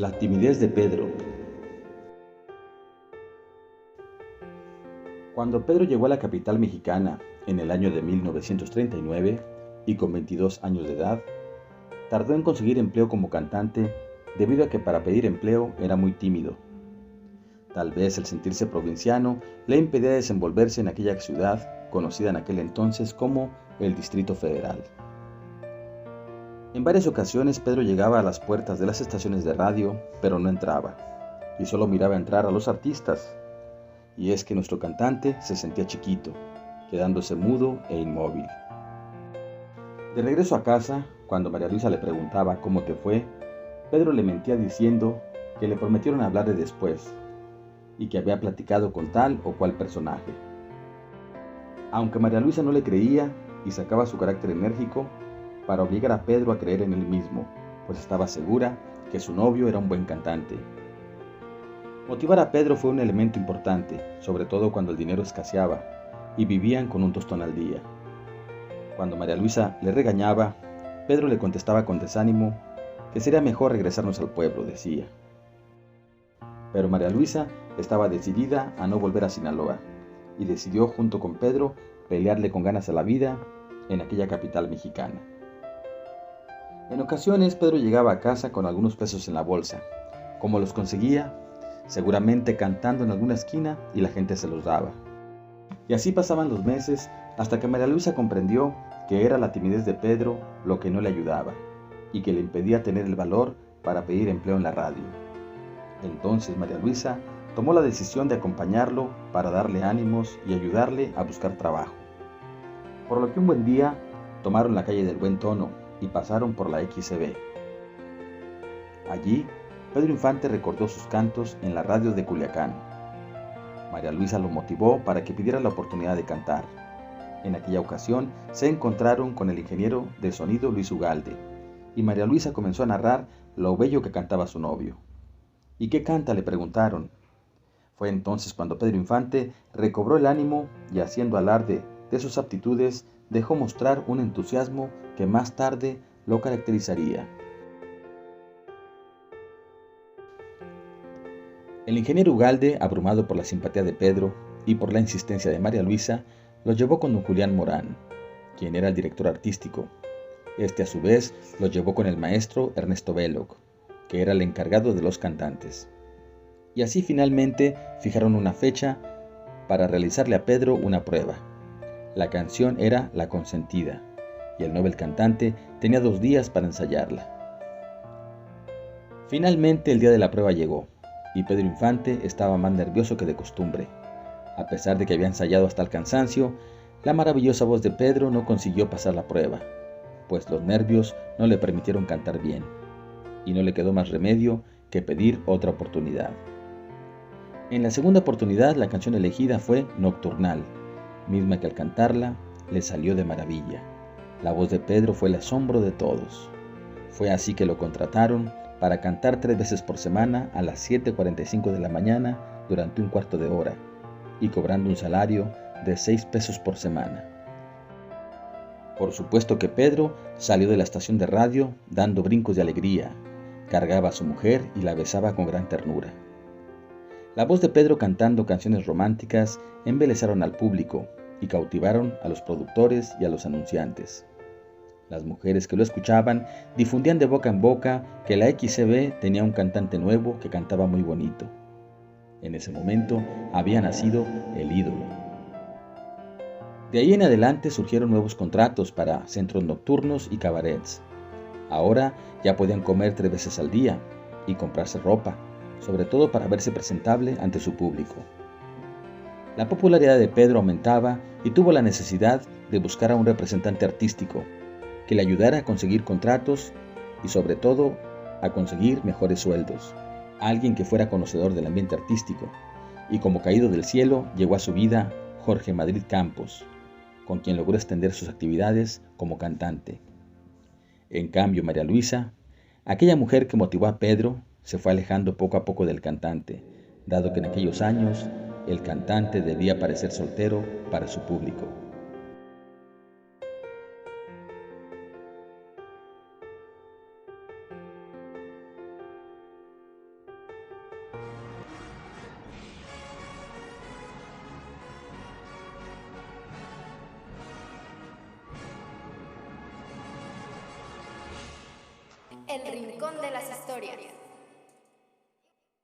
La timidez de Pedro. Cuando Pedro llegó a la capital mexicana en el año de 1939 y con 22 años de edad, tardó en conseguir empleo como cantante debido a que para pedir empleo era muy tímido. Tal vez el sentirse provinciano le impedía desenvolverse en aquella ciudad conocida en aquel entonces como el Distrito Federal. En varias ocasiones Pedro llegaba a las puertas de las estaciones de radio, pero no entraba, y solo miraba entrar a los artistas. Y es que nuestro cantante se sentía chiquito, quedándose mudo e inmóvil. De regreso a casa, cuando María Luisa le preguntaba cómo te fue, Pedro le mentía diciendo que le prometieron hablarle después, y que había platicado con tal o cual personaje. Aunque María Luisa no le creía y sacaba su carácter enérgico para obligar a Pedro a creer en él mismo, pues estaba segura que su novio era un buen cantante. Motivar a Pedro fue un elemento importante, sobre todo cuando el dinero escaseaba y vivían con un tostón al día. Cuando María Luisa le regañaba, Pedro le contestaba con desánimo que sería mejor regresarnos al pueblo, decía. Pero María Luisa estaba decidida a no volver a Sinaloa y decidió junto con Pedro pelearle con ganas a la vida en aquella capital mexicana. En ocasiones Pedro llegaba a casa con algunos pesos en la bolsa. ¿Cómo los conseguía? Seguramente cantando en alguna esquina y la gente se los daba. Y así pasaban los meses hasta que María Luisa comprendió que era la timidez de Pedro lo que no le ayudaba y que le impedía tener el valor para pedir empleo en la radio. Entonces María Luisa tomó la decisión de acompañarlo para darle ánimos y ayudarle a buscar trabajo. Por lo que un buen día tomaron la calle del Buen Tono y pasaron por la XCB. Allí, Pedro Infante recordó sus cantos en la radio de Culiacán. María Luisa lo motivó para que pidiera la oportunidad de cantar. En aquella ocasión se encontraron con el ingeniero de sonido Luis Ugalde, y María Luisa comenzó a narrar lo bello que cantaba su novio. ¿Y qué canta?, le preguntaron. Fue entonces cuando Pedro Infante recobró el ánimo y, haciendo alarde de sus aptitudes, dejó mostrar un entusiasmo que más tarde lo caracterizaría. El ingeniero Ugalde, abrumado por la simpatía de Pedro y por la insistencia de María Luisa, los llevó con don Julián Morán, quien era el director artístico. Este, a su vez, los llevó con el maestro Ernesto Belloc, que era el encargado de los cantantes. Y así finalmente fijaron una fecha para realizarle a Pedro una prueba. La canción era La Consentida, y el novel cantante tenía 2 días para ensayarla. Finalmente el día de la prueba llegó, y Pedro Infante estaba más nervioso que de costumbre. A pesar de que había ensayado hasta el cansancio, la maravillosa voz de Pedro no consiguió pasar la prueba, pues los nervios no le permitieron cantar bien, y no le quedó más remedio que pedir otra oportunidad. En la segunda oportunidad la canción elegida fue Nocturnal, misma que al cantarla le salió de maravilla. La voz de Pedro fue el asombro de todos. Fue así que lo contrataron para cantar 3 veces por semana a las 7:45 de la mañana durante un cuarto de hora, y cobrando un salario de 6 pesos por semana. Por supuesto que Pedro salió de la estación de radio dando brincos de alegría, cargaba a su mujer y la besaba con gran ternura. La voz de Pedro cantando canciones románticas embelesaron al público y cautivaron a los productores y a los anunciantes. Las mujeres que lo escuchaban difundían de boca en boca que la XCB tenía un cantante nuevo que cantaba muy bonito. En ese momento había nacido el ídolo. De ahí en adelante surgieron nuevos contratos para centros nocturnos y cabarets. Ahora ya podían comer 3 veces al día y comprarse ropa, sobre todo para verse presentable ante su público. La popularidad de Pedro aumentaba y tuvo la necesidad de buscar a un representante artístico que le ayudara a conseguir contratos y, sobre todo, a conseguir mejores sueldos. Alguien que fuera conocedor del ambiente artístico, y como caído del cielo llegó a su vida Jorge Madrid Campos, con quien logró extender sus actividades como cantante. En cambio, María Luisa, aquella mujer que motivó a Pedro, se fue alejando poco a poco del cantante, dado que en aquellos años el cantante debía parecer soltero para su público. El Rincón de las Historias.